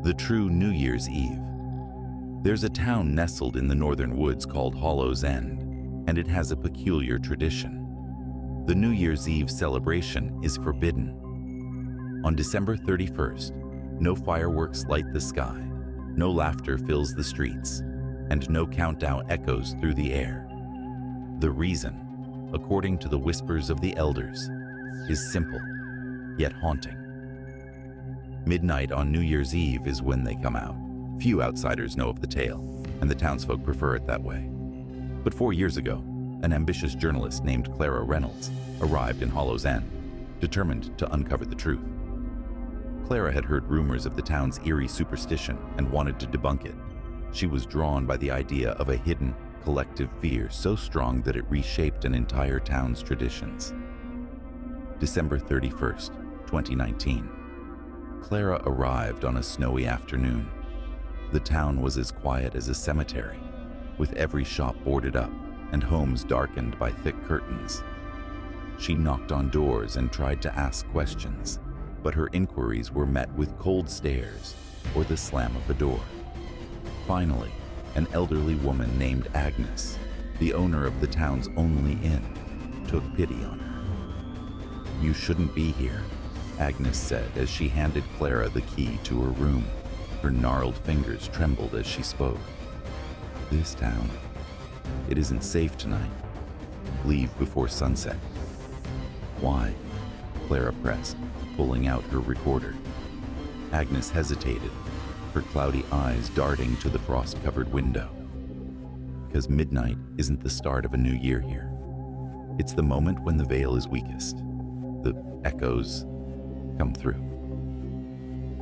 The true New Year's Eve. There's a town nestled in the northern woods called Hollow's End, and it has a peculiar tradition. The New Year's Eve celebration is forbidden. On December 31st, no fireworks light the sky, no laughter fills the streets, and no countdown echoes through the air. The reason, according to the whispers of the elders, is simple, yet haunting. Midnight on New Year's Eve is when they come out. Few outsiders know of the tale, and the townsfolk prefer it that way. But 4 years ago, an ambitious journalist named Clara Reynolds arrived in Hollow's End, determined to uncover the truth. Clara had heard rumors of the town's eerie superstition and wanted to debunk it. She was drawn by the idea of a hidden, collective fear so strong that it reshaped an entire town's traditions. December 31st, 2019. Clara arrived on a snowy afternoon. The town was as quiet as a cemetery, with every shop boarded up and homes darkened by thick curtains. She knocked on doors and tried to ask questions, but her inquiries were met with cold stares or the slam of a door. Finally, an elderly woman named Agnes, the owner of the town's only inn, took pity on her. "You shouldn't be here," Agnes said as she handed Clara the key to her room. Her gnarled fingers trembled as she spoke. "This town, it isn't safe tonight. Leave before sunset." "Why?" Clara pressed, pulling out her recorder. Agnes hesitated, her cloudy eyes darting to the frost-covered window. "Because midnight isn't the start of a new year here. It's the moment when the veil is weakest. The echoes come through."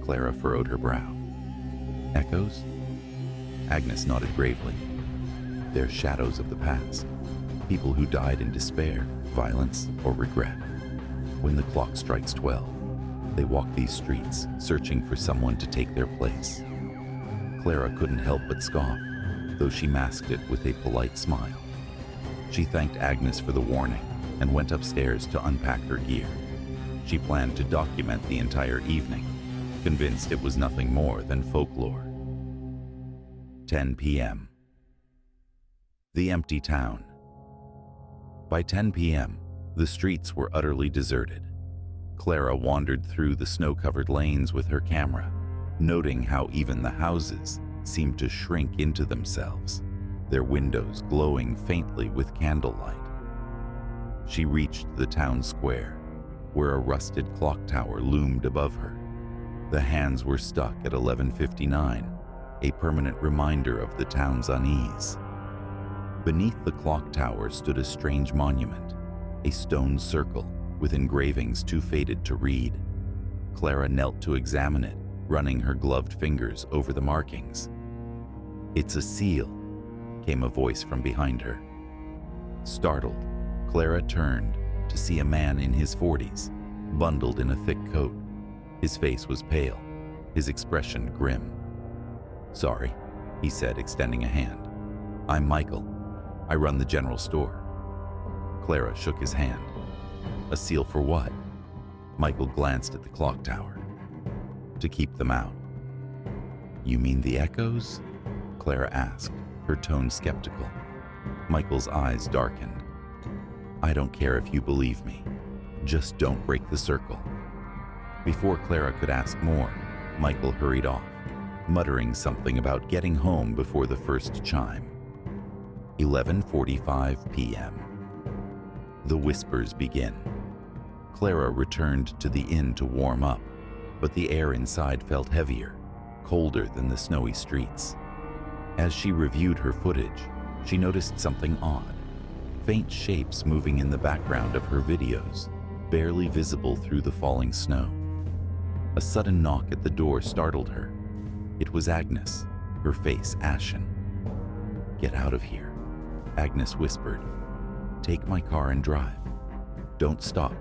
Clara furrowed her brow. "Echoes?" Agnes nodded gravely. "They're shadows of the past. People who died in despair, violence, or regret. When the clock strikes 12, they walk these streets, searching for someone to take their place." Clara couldn't help but scoff, though she masked it with a polite smile. She thanked Agnes for the warning and went upstairs to unpack her gear. She planned to document the entire evening, convinced it was nothing more than folklore. 10 p.m. The empty town. By 10 p.m., the streets were utterly deserted. Clara wandered through the snow-covered lanes with her camera, noting how even the houses seemed to shrink into themselves, their windows glowing faintly with candlelight. She reached the town square, where a rusted clock tower loomed above her. The hands were stuck at 11:59, a permanent reminder of the town's unease. Beneath the clock tower stood a strange monument, a stone circle with engravings too faded to read. Clara knelt to examine it, running her gloved fingers over the markings. "It's a seal," came a voice from behind her. Startled, Clara turned to see a man in his 40s, bundled in a thick coat. His face was pale, his expression grim. "Sorry," he said, extending a hand. "I'm Michael. I run the general store." Clara shook his hand. "A seal for what?" Michael glanced at the clock tower. "To keep them out." "You mean the echoes?" Clara asked, her tone skeptical. Michael's eyes darkened. "I don't care if you believe me. Just don't break the circle." Before Clara could ask more, Michael hurried off, muttering something about getting home before the first chime. 11:45 p.m. The whispers begin. Clara returned to the inn to warm up, but the air inside felt heavier, colder than the snowy streets. As she reviewed her footage, she noticed something odd. Faint shapes moving in the background of her videos, barely visible through the falling snow. A sudden knock at the door startled her. It was Agnes, her face ashen. "Get out of here," Agnes whispered. "Take my car and drive. Don't stop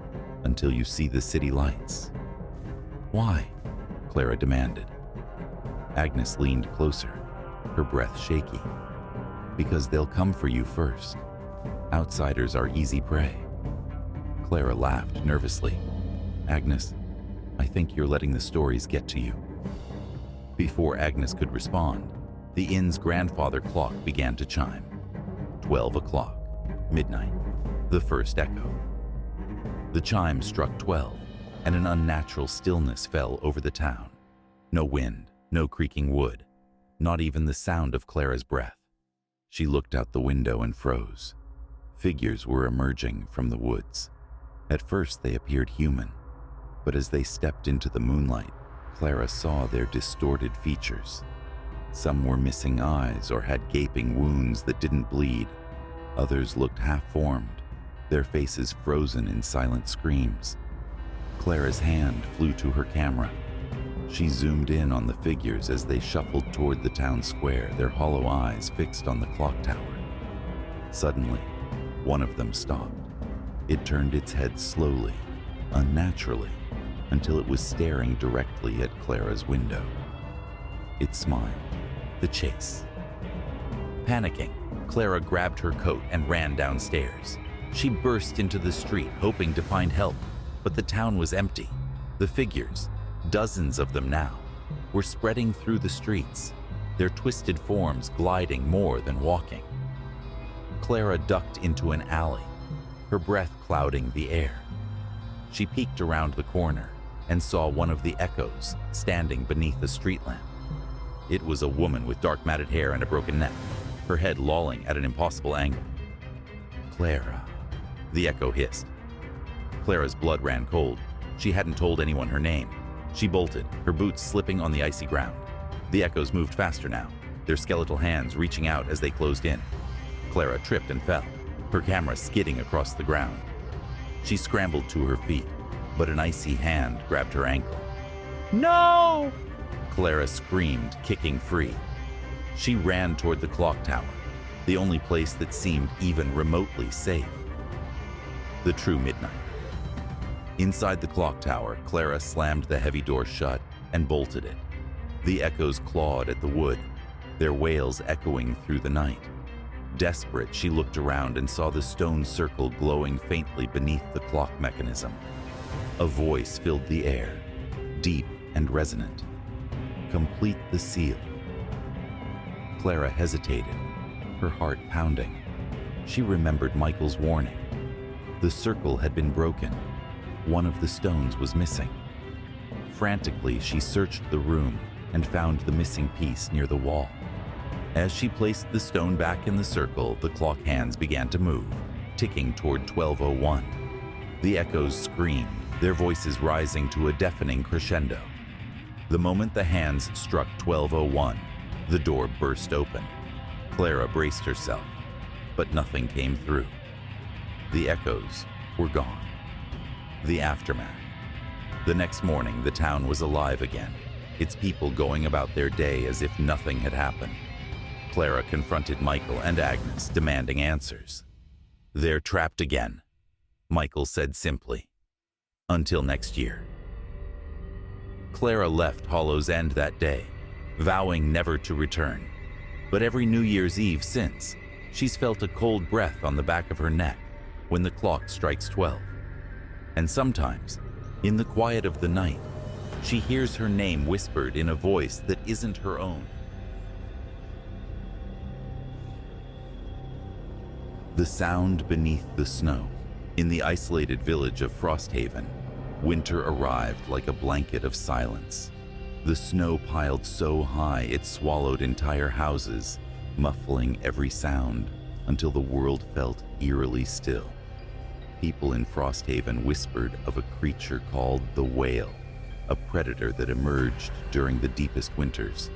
until you see the city lights." "Why?" Clara demanded. Agnes leaned closer, her breath shaky. "Because they'll come for you first. Outsiders are easy prey." Clara laughed nervously. "Agnes, I think you're letting the stories get to you." Before Agnes could respond, the inn's grandfather clock began to chime. 12 o'clock, midnight, the first echo. The chime struck 12, and an unnatural stillness fell over the town. No wind, no creaking wood, not even the sound of Clara's breath. She looked out the window and froze. Figures were emerging from the woods. At first they appeared human, but as they stepped into the moonlight, Clara saw their distorted features. Some were missing eyes or had gaping wounds that didn't bleed. Others looked half-formed, their faces frozen in silent screams. Clara's hand flew to her camera. She zoomed in on the figures as they shuffled toward the town square, their hollow eyes fixed on the clock tower. Suddenly, one of them stopped. It turned its head slowly, unnaturally, until it was staring directly at Clara's window. It smiled. The chase. Panicking, Clara grabbed her coat and ran downstairs. She burst into the street, hoping to find help, but the town was empty. The figures, dozens of them now, were spreading through the streets, their twisted forms gliding more than walking. Clara ducked into an alley, her breath clouding the air. She peeked around the corner and saw one of the echoes standing beneath a street lamp. It was a woman with dark matted hair and a broken neck, her head lolling at an impossible angle. "Clara," the echo hissed. Clara's blood ran cold. She hadn't told anyone her name. She bolted, her boots slipping on the icy ground. The echoes moved faster now, their skeletal hands reaching out as they closed in. Clara tripped and fell, her camera skidding across the ground. She scrambled to her feet, but an icy hand grabbed her ankle. "No!" Clara screamed, kicking free. She ran toward the clock tower, the only place that seemed even remotely safe. The true midnight. Inside the clock tower, Clara slammed the heavy door shut and bolted it. The echoes clawed at the wood, their wails echoing through the night. Desperate, she looked around and saw the stone circle glowing faintly beneath the clock mechanism. A voice filled the air, deep and resonant. "Complete the seal." Clara hesitated, her heart pounding. She remembered Michael's warning. The circle had been broken. One of the stones was missing. Frantically, she searched the room and found the missing piece near the wall. As she placed the stone back in the circle, the clock hands began to move, ticking toward 12:01. The echoes screamed, their voices rising to a deafening crescendo. The moment the hands struck 12:01, the door burst open. Clara braced herself, but nothing came through. The echoes were gone. The aftermath. The next morning, the town was alive again, its people going about their day as if nothing had happened. Clara confronted Michael and Agnes, demanding answers. "They're trapped again," Michael said simply. "Until next year." Clara left Hollow's End that day, vowing never to return. But every New Year's Eve since, she's felt a cold breath on the back of her neck when the clock strikes 12. And sometimes, in the quiet of the night, she hears her name whispered in a voice that isn't her own. The sound beneath the snow. In the isolated village of Frosthaven, winter arrived like a blanket of silence. The snow piled so high it swallowed entire houses, muffling every sound until the world felt eerily still. People in Frosthaven whispered of a creature called the Whale, a predator that emerged during the deepest winters.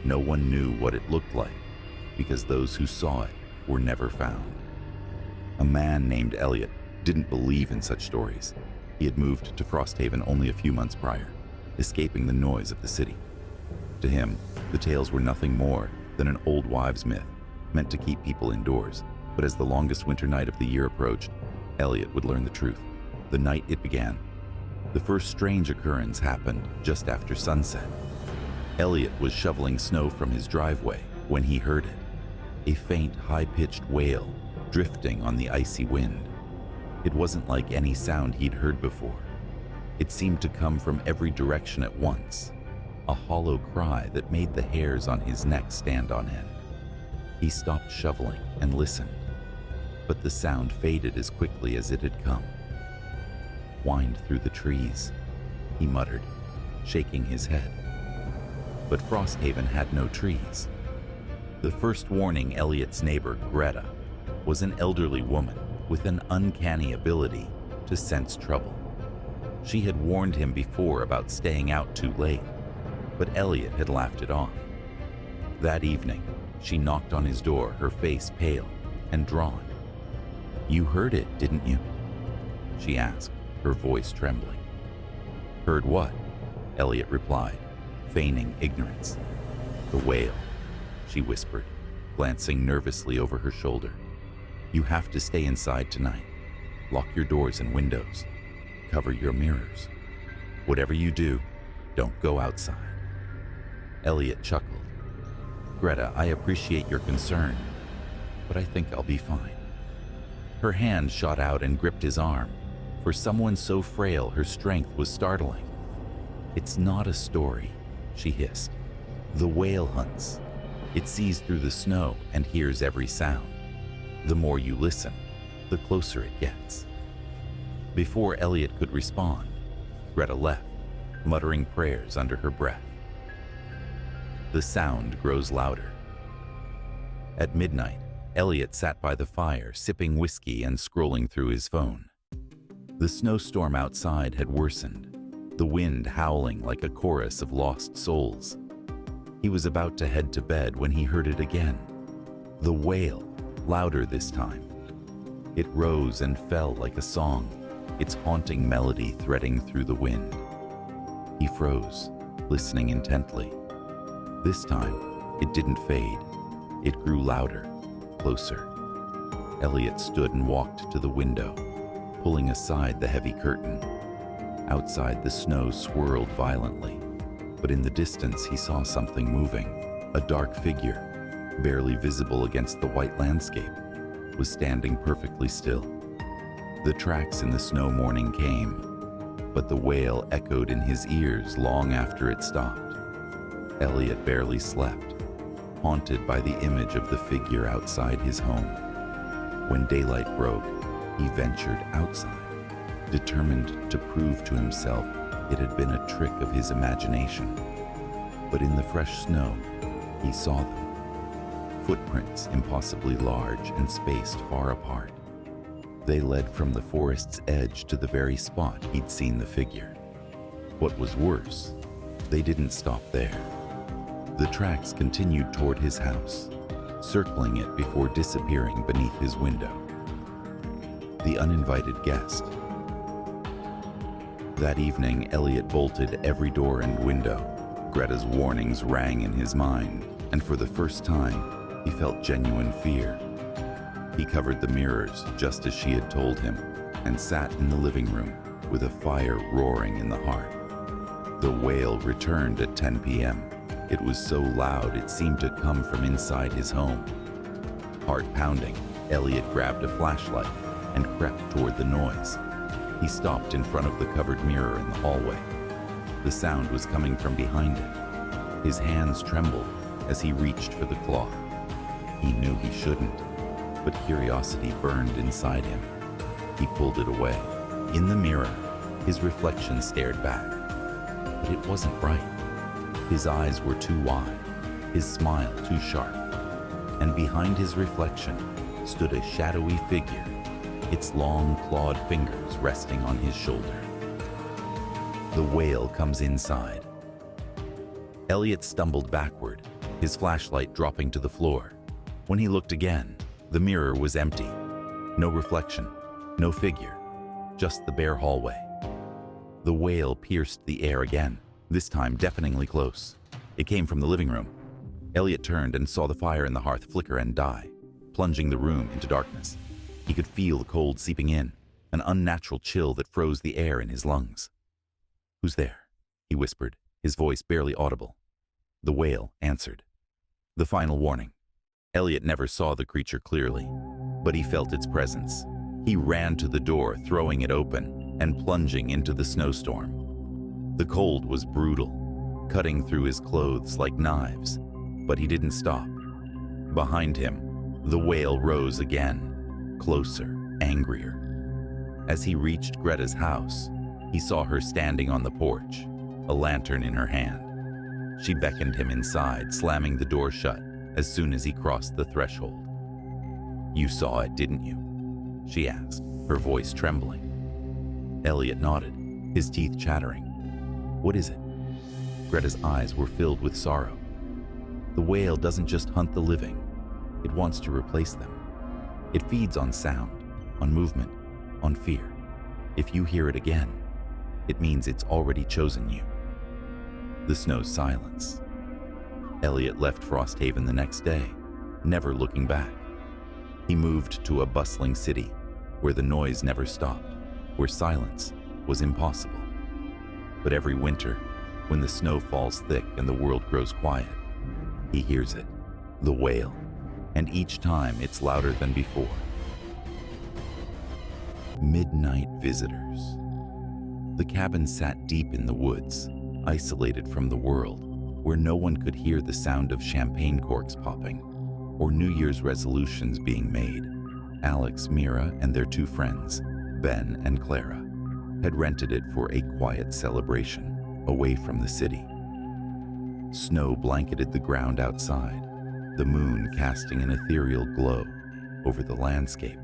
No one knew what it looked like, because those who saw it were never found. A man named Elliot didn't believe in such stories. He had moved to Frosthaven only a few months prior, escaping the noise of the city. To him, the tales were nothing more than an old wives' myth, meant to keep people indoors. But as the longest winter night of the year approached, Elliot would learn the truth. The night it began. The first strange occurrence happened just after sunset. Elliot was shoveling snow from his driveway when he heard it. A faint, high-pitched wail drifting on the icy wind. It wasn't like any sound he'd heard before. It seemed to come from every direction at once. a hollow cry that made the hairs on his neck stand on end. He stopped shoveling and listened, but the sound faded as quickly as it had come. Whined through the trees, he muttered, shaking his head. But Frosthaven had no trees. The first warning Elliot's neighbor, Greta, was an elderly woman with an uncanny ability to sense trouble. She had warned him before about staying out too late, but Elliot had laughed it off. That evening, she knocked on his door, her face pale and drawn. "You heard it, didn't you?" she asked, her voice trembling. "Heard what?" Elliot replied, feigning ignorance. "The wail," she whispered, glancing nervously over her shoulder. "You have to stay inside tonight. Lock your doors and windows. Cover your mirrors. Whatever you do, don't go outside." Elliot chuckled. "Greta, I appreciate your concern, but I think I'll be fine." Her hand shot out and gripped his arm. For someone so frail, her strength was startling. "It's not a story," she hissed. "The whale hunts. It sees through the snow and hears every sound. The more you listen, the closer it gets." Before Elliot could respond, Greta left, muttering prayers under her breath. The sound grows louder. At midnight, Elliot sat by the fire, sipping whiskey and scrolling through his phone. The snowstorm outside had worsened, the wind howling like a chorus of lost souls. He was about to head to bed when he heard it again. The wail, louder this time. It rose and fell like a song, its haunting melody threading through the wind. He froze, listening intently. This time, it didn't fade. It grew louder, closer. Elliot stood and walked to the window, pulling aside the heavy curtain. Outside, the snow swirled violently, but in the distance he saw something moving. A dark figure, barely visible against the white landscape, was standing perfectly still. The tracks in the snow morning came, but the wail echoed in his ears long after it stopped. Elliot barely slept, haunted by the image of the figure outside his home. When daylight broke, he ventured outside, determined to prove to himself it had been a trick of his imagination. But in the fresh snow, he saw them. Footprints impossibly large and spaced far apart. They led from the forest's edge to the very spot he'd seen the figure. What was worse, they didn't stop there. The tracks continued toward his house, circling it before disappearing beneath his window. The uninvited guest. That evening, Elliot bolted every door and window. Greta's warnings rang in his mind, and for the first time, he felt genuine fear. He covered the mirrors just as she had told him, and sat in the living room with a fire roaring in the hearth. The wail returned at 10 p.m. It was so loud it seemed to come from inside his home. Heart pounding, Elliot grabbed a flashlight and crept toward the noise. He stopped in front of the covered mirror in the hallway. The sound was coming from behind it. His hands trembled as he reached for the cloth. He knew he shouldn't, but curiosity burned inside him. He pulled it away. In the mirror, his reflection stared back, but it wasn't right. His eyes were too wide, his smile too sharp, and behind his reflection stood a shadowy figure, its long clawed fingers resting on his shoulder. The wail comes inside. Elliot stumbled backward, his flashlight dropping to the floor. When he looked again, the mirror was empty. No reflection, no figure, just the bare hallway. The wail pierced the air again, this time deafeningly close. It came from the living room. Elliot turned and saw the fire in the hearth flicker and die, plunging the room into darkness. He could feel the cold seeping in, an unnatural chill that froze the air in his lungs. "Who's there?" he whispered, his voice barely audible. The wail answered. The final warning. Elliot never saw the creature clearly, but he felt its presence. He ran to the door, throwing it open and plunging into the snowstorm. The cold was brutal. cutting through his clothes like knives, but he didn't stop. Behind him, the wail rose again, closer, angrier. As he reached Greta's house, he saw her standing on the porch, a lantern in her hand. She beckoned him inside, slamming the door shut as soon as he crossed the threshold. "You saw it, didn't you?" she asked, her voice trembling. Elliot nodded, his teeth chattering. "What is it?" Greta's eyes were filled with sorrow. "The whale doesn't just hunt the living. It wants to replace them. It feeds on sound, on movement, on fear. If you hear it again, it means it's already chosen you." The snow's silence. Elliot left Frosthaven the next day, never looking back. He moved to a bustling city where the noise never stopped, where silence was impossible. But every winter, when the snow falls thick and the world grows quiet, he hears it, the wail, and each time it's louder than before. Midnight visitors. The cabin sat deep in the woods, isolated from the world, where no one could hear the sound of champagne corks popping or New Year's resolutions being made. Alex, Mira, and their two friends, Ben and Clara, had rented it for a quiet celebration away from the city. Snow blanketed the ground outside, the moon casting an ethereal glow over the landscape.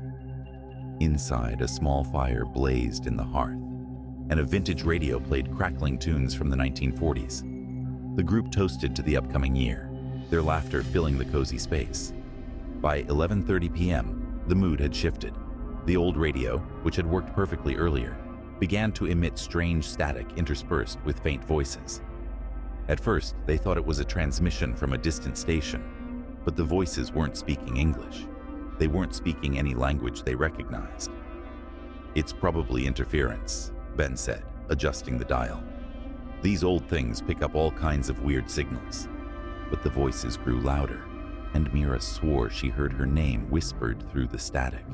Inside, a small fire blazed in the hearth, and a vintage radio played crackling tunes from the 1940s. The group toasted to the upcoming year, their laughter filling the cozy space. By 11:30 p.m., the mood had shifted. The old radio, which had worked perfectly earlier, began to emit strange static interspersed with faint voices. At first, they thought it was a transmission from a distant station, but the voices weren't speaking English. They weren't speaking any language they recognized. "It's probably interference," Ben said, adjusting the dial. "These old things pick up all kinds of weird signals." But the voices grew louder, and Mira swore she heard her name whispered through the static.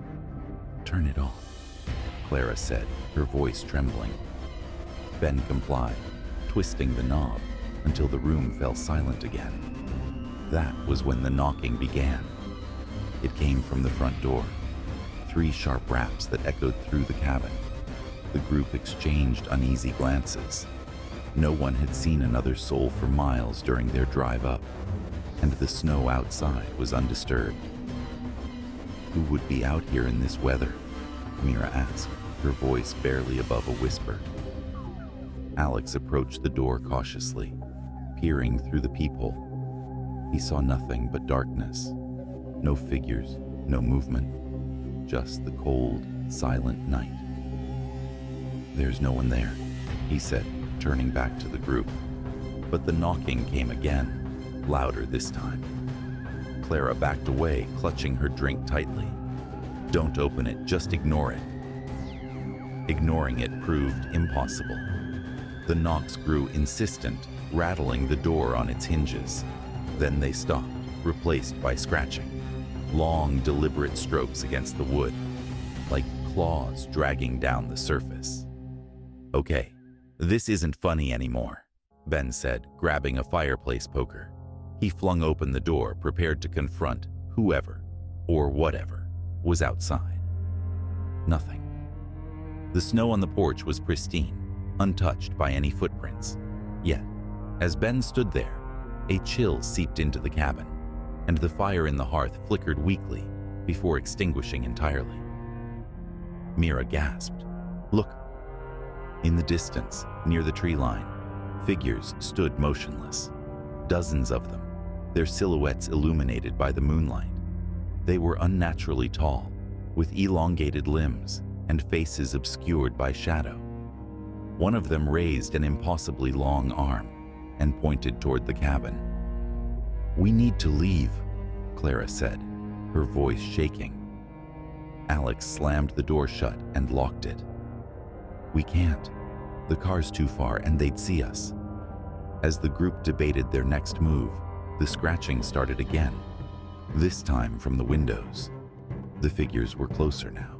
"Turn it off," Clara said, her voice trembling. Ben complied, twisting the knob until the room fell silent again. That was when the knocking began. It came from the front door, 3 sharp raps that echoed through the cabin. The group exchanged uneasy glances. No one had seen another soul for miles during their drive up, and the snow outside was undisturbed. "Who would be out here in this weather?" Mira asked, her voice barely above a whisper. Alex approached the door cautiously, peering through the peephole. He saw nothing but darkness. No figures, no movement, just the cold, silent night. "There's no one there," he said, turning back to the group. But the knocking came again, louder this time. Clara backed away, clutching her drink tightly. "Don't open it, just ignore it." Ignoring it proved impossible. The knocks grew insistent, rattling the door on its hinges. Then they stopped, replaced by scratching. Long, deliberate strokes against the wood, like claws dragging down the surface. "Okay, this isn't funny anymore," Ben said, grabbing a fireplace poker. He flung open the door, prepared to confront whoever, or whatever, was outside. Nothing. The snow on the porch was pristine, untouched by any footprints. Yet, as Ben stood there, a chill seeped into the cabin, and the fire in the hearth flickered weakly before extinguishing entirely. Mira gasped. "Look!" In the distance, near the tree line, figures stood motionless. Dozens of them, their silhouettes illuminated by the moonlight. They were unnaturally tall, with elongated limbs and faces obscured by shadow. One of them raised an impossibly long arm and pointed toward the cabin. "We need to leave," Clara said, her voice shaking. Alex slammed the door shut and locked it. "We can't. The car's too far and they'd see us." As the group debated their next move, the scratching started again, this time from the windows. The figures were closer now,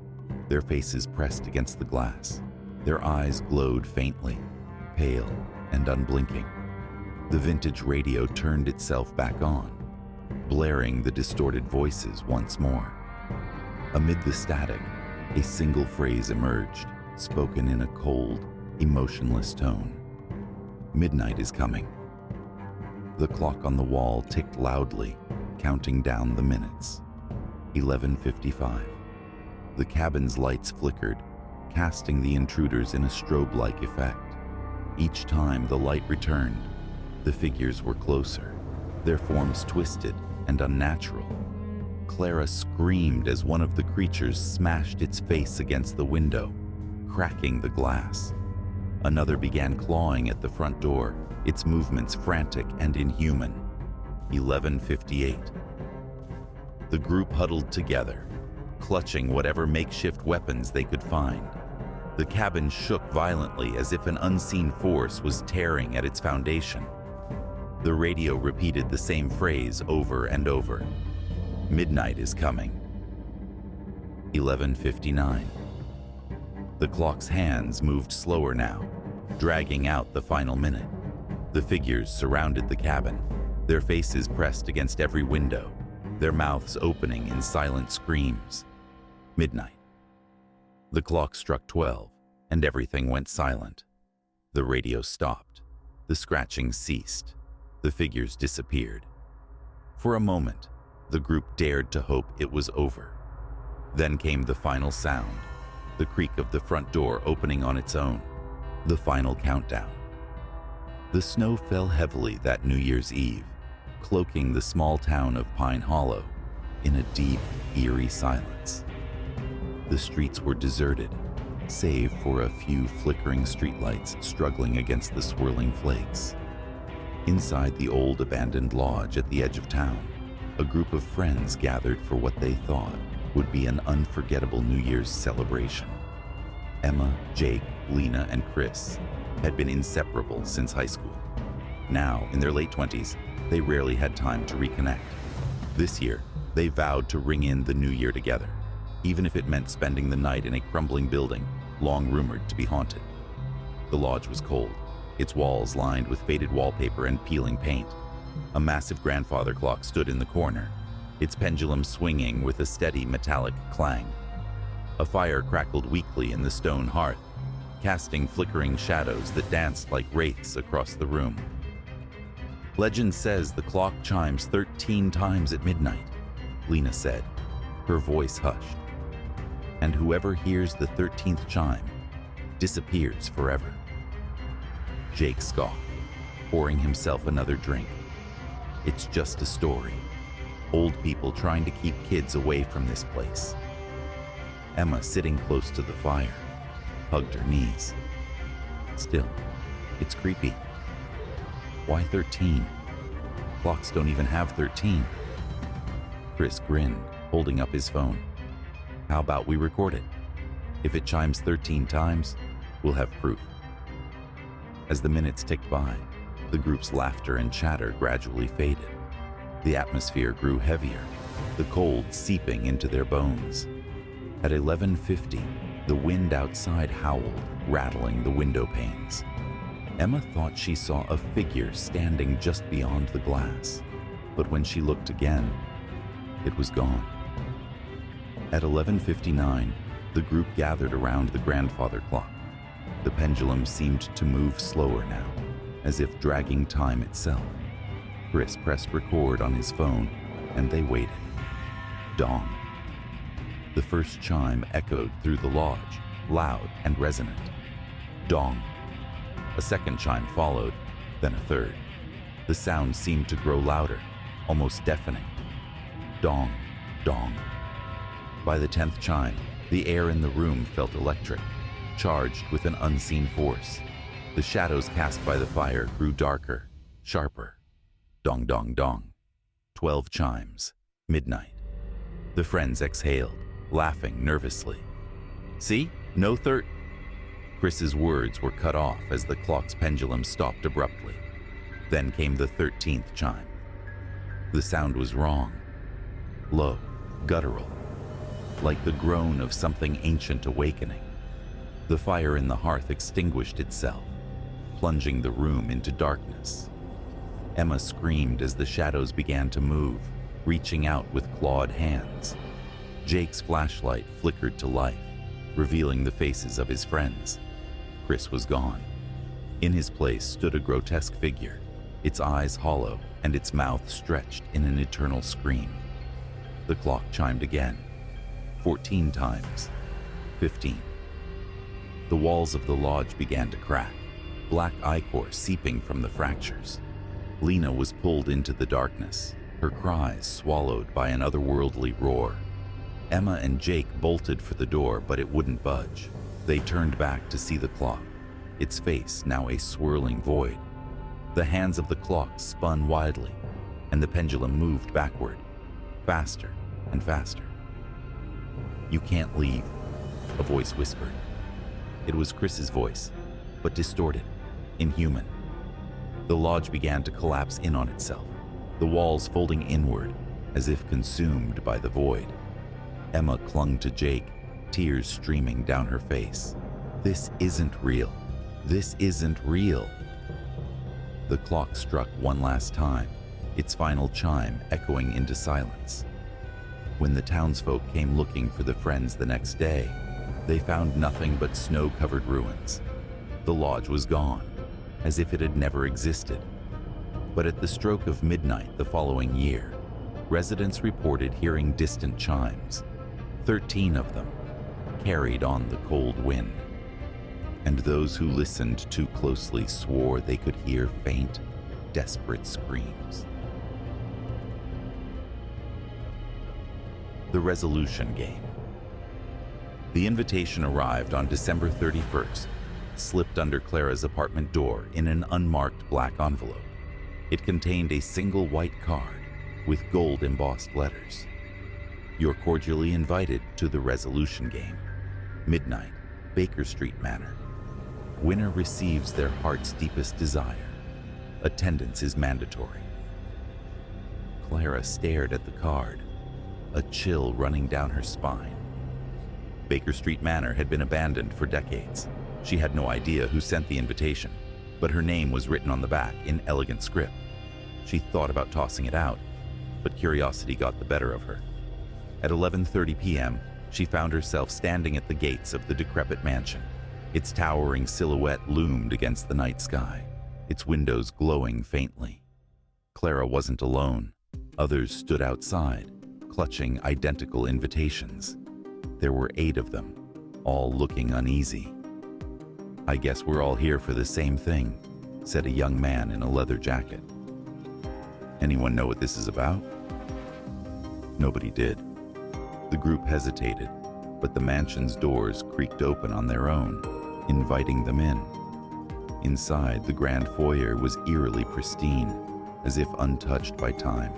their faces pressed against the glass. Their eyes glowed faintly, pale and unblinking. The vintage radio turned itself back on, blaring the distorted voices once more. Amid the static, a single phrase emerged, spoken in a cold, emotionless tone. "Midnight is coming." The clock on the wall ticked loudly, counting down the minutes. 11:55. The cabin's lights flickered, casting the intruders in a strobe-like effect. Each time the light returned, the figures were closer, their forms twisted and unnatural. Clara screamed as one of the creatures smashed its face against the window, cracking the glass. Another began clawing at the front door, its movements frantic and inhuman. 11:58. The group huddled together, clutching whatever makeshift weapons they could find. The cabin shook violently as if an unseen force was tearing at its foundation. The radio repeated the same phrase over and over. "Midnight is coming." 11:59. The clock's hands moved slower now, dragging out the final minute. The figures surrounded the cabin, their faces pressed against every window, their mouths opening in silent screams. Midnight. The clock struck 12, and everything went silent. The radio stopped. The scratching ceased. The figures disappeared. For a moment, the group dared to hope it was over. Then came the final sound, the creak of the front door opening on its own, the final countdown. The snow fell heavily that New Year's Eve, cloaking the small town of Pine Hollow in a deep, eerie silence. The streets were deserted, save for a few flickering streetlights struggling against the swirling flakes. Inside the old abandoned lodge at the edge of town, a group of friends gathered for what they thought would be an unforgettable New Year's celebration. Emma, Jake, Lena, and Chris had been inseparable since high school. Now, in their late 20s, they rarely had time to reconnect. This year, they vowed to ring in the new year together, even if it meant spending the night in a crumbling building long rumored to be haunted. The lodge was cold, its walls lined with faded wallpaper and peeling paint. A massive grandfather clock stood in the corner, its pendulum swinging with a steady metallic clang. A fire crackled weakly in the stone hearth, casting flickering shadows that danced like wraiths across the room. "Legend says the clock chimes 13 times at midnight," Lena said, her voice hushed. "And whoever hears the 13th chime disappears forever." Jake scoffed, pouring himself another drink. "It's just a story. Old people trying to keep kids away from this place." Emma, sitting close to the fire, hugged her knees. "Still, it's creepy. Why 13? Clocks don't even have 13. Chris grinned, holding up his phone. "How about we record it? If it chimes 13 times, we'll have proof." As the minutes ticked by, the group's laughter and chatter gradually faded. The atmosphere grew heavier, the cold seeping into their bones. At 11:50, the wind outside howled, rattling the window panes. Emma thought she saw a figure standing just beyond the glass, but when she looked again, it was gone. At 11:59, the group gathered around the grandfather clock. The pendulum seemed to move slower now, as if dragging time itself. Chris pressed record on his phone, and they waited. Dong. The first chime echoed through the lodge, loud and resonant. Dong. A second chime followed, then a third. The sound seemed to grow louder, almost deafening. Dong, dong. By the 10th chime, the air in the room felt electric, charged with an unseen force. The shadows cast by the fire grew darker, sharper. Dong, dong, dong. 12 chimes. Midnight. The friends exhaled, laughing nervously. "See? No third." Chris's words were cut off as the clock's pendulum stopped abruptly. Then came the 13th chime. The sound was wrong. Low, guttural, like the groan of something ancient awakening. The fire in the hearth extinguished itself, plunging the room into darkness. Emma screamed as the shadows began to move, reaching out with clawed hands. Jake's flashlight flickered to life, revealing the faces of his friends. Chris was gone. In his place stood a grotesque figure, its eyes hollow and its mouth stretched in an eternal scream. The clock chimed again, 14 times, 15. The walls of the lodge began to crack, black ichor seeping from the fractures. Lena was pulled into the darkness, her cries swallowed by an otherworldly roar. Emma and Jake bolted for the door, but it wouldn't budge. They turned back to see the clock, its face now a swirling void. The hands of the clock spun widely, and the pendulum moved backward, faster and faster. "You can't leave," a voice whispered. It was Chris's voice, but distorted, inhuman. The lodge began to collapse in on itself, the walls folding inward as if consumed by the void. Emma clung to Jake, tears streaming down her face. "This isn't real. This isn't real." The clock struck one last time, its final chime echoing into silence. When the townsfolk came looking for the friends the next day, they found nothing but snow-covered ruins. The lodge was gone, as if it had never existed. But at the stroke of midnight the following year, residents reported hearing distant chimes, 13 of them, carried on the cold wind. And those who listened too closely swore they could hear faint, desperate screams. The resolution game. The invitation arrived on December 31st, slipped under Clara's apartment door in an unmarked black envelope. It contained a single white card with gold embossed letters. "You're cordially invited to the resolution game. Midnight, Baker Street Manor. Winner receives their heart's deepest desire. Attendance is mandatory." Clara stared at the card, a chill running down her spine. Baker Street Manor had been abandoned for decades. She had no idea who sent the invitation, but her name was written on the back in elegant script. She thought about tossing it out, but curiosity got the better of her. At 11:30 p.m., she found herself standing at the gates of the decrepit mansion. Its towering silhouette loomed against the night sky, its windows glowing faintly. Clara wasn't alone. Others stood outside, clutching identical invitations. There were 8 of them, all looking uneasy. "I guess we're all here for the same thing," said a young man in a leather jacket. "Anyone know what this is about?" Nobody did. The group hesitated, but the mansion's doors creaked open on their own, inviting them in. Inside, the grand foyer was eerily pristine, as if untouched by time.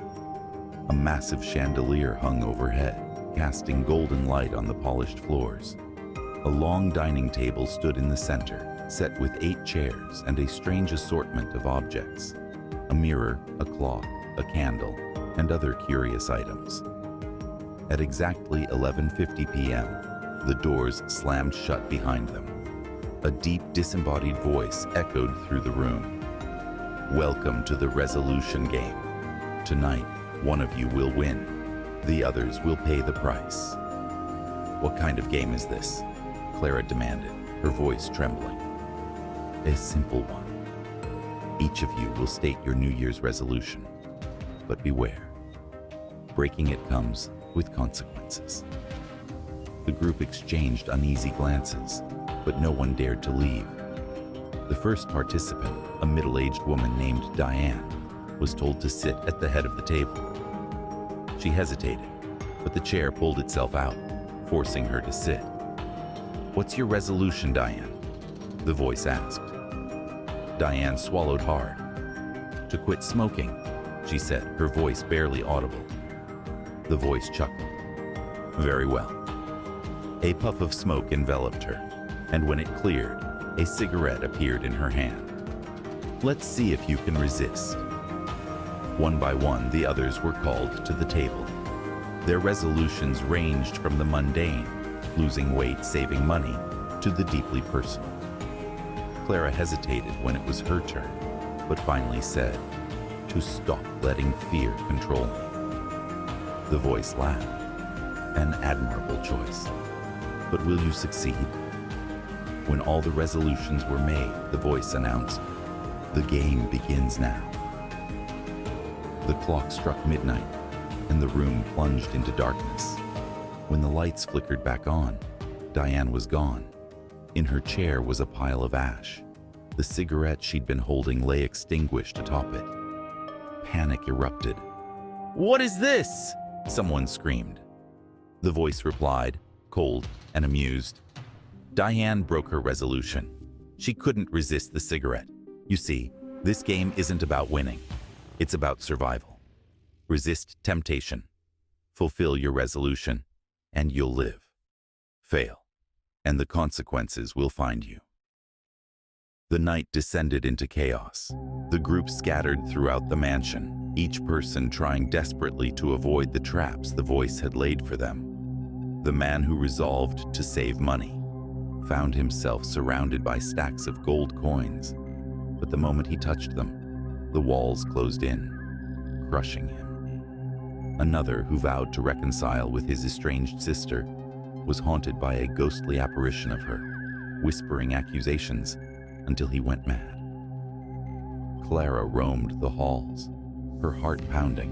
A massive chandelier hung overhead, casting golden light on the polished floors. A long dining table stood in the center, set with 8 chairs and a strange assortment of objects: a mirror, a clock, a candle, and other curious items. At exactly 11:50 p.m., the doors slammed shut behind them. A deep, disembodied voice echoed through the room. "Welcome to the resolution game. Tonight, one of you will win. The others will pay the price." "What kind of game is this?" Clara demanded, her voice trembling. "A simple one. Each of you will state your New Year's resolution. But beware. Breaking it comes with consequences." The group exchanged uneasy glances, but no one dared to leave. The first participant, a middle-aged woman named Diane, was told to sit at the head of the table. She hesitated, but the chair pulled itself out, forcing her to sit. "What's your resolution, Diane?" the voice asked. Diane swallowed hard. "To quit smoking," she said, her voice barely audible. The voice chuckled. "Very well." A puff of smoke enveloped her, and when it cleared, a cigarette appeared in her hand. "Let's see if you can resist." One by one, the others were called to the table. Their resolutions ranged from the mundane, losing weight, saving money, to the deeply personal. Clara hesitated when it was her turn, but finally said, to stop letting fear control me. The voice laughed. An admirable choice. But will you succeed? When all the resolutions were made, the voice announced, "The game begins now." The clock struck midnight, and the room plunged into darkness. When the lights flickered back on, Diane was gone. In her chair was a pile of ash. The cigarette she'd been holding lay extinguished atop it. Panic erupted. "What is this?" someone screamed. The voice replied, cold and amused. Diane broke her resolution. She couldn't resist the cigarette. You see, this game isn't about winning. It's about survival. Resist temptation. Fulfill your resolution, and you'll live. Fail, and the consequences will find you. The night descended into chaos. The group scattered throughout the mansion, each person trying desperately to avoid the traps the voice had laid for them. The man who resolved to save money found himself surrounded by stacks of gold coins, but the moment he touched them, the walls closed in, crushing him. Another, who vowed to reconcile with his estranged sister, was haunted by a ghostly apparition of her, whispering accusations until he went mad. Clara roamed the halls, her heart pounding.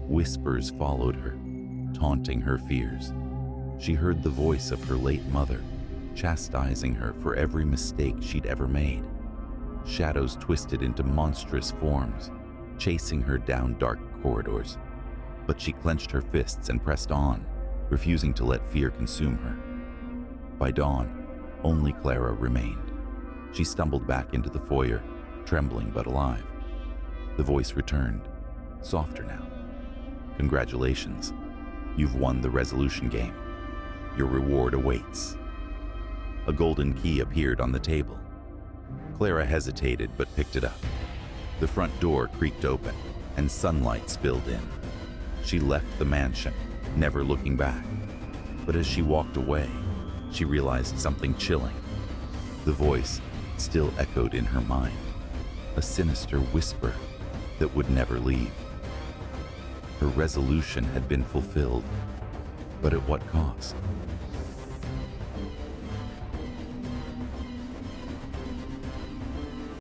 Whispers followed her, taunting her fears. She heard the voice of her late mother, chastising her for every mistake she'd ever made. Shadows twisted into monstrous forms, chasing her down dark corridors. But she clenched her fists and pressed on, refusing to let fear consume her. By dawn, only Clara remained. She stumbled back into the foyer, trembling but alive. The voice returned, softer now. "Congratulations, you've won the resolution game. Your reward awaits." A golden key appeared on the table. Clara hesitated but picked it up. The front door creaked open, and sunlight spilled in. She left the mansion, never looking back. But as she walked away, she realized something chilling. The voice still echoed in her mind, a sinister whisper that would never leave. Her resolution had been fulfilled, but at what cost?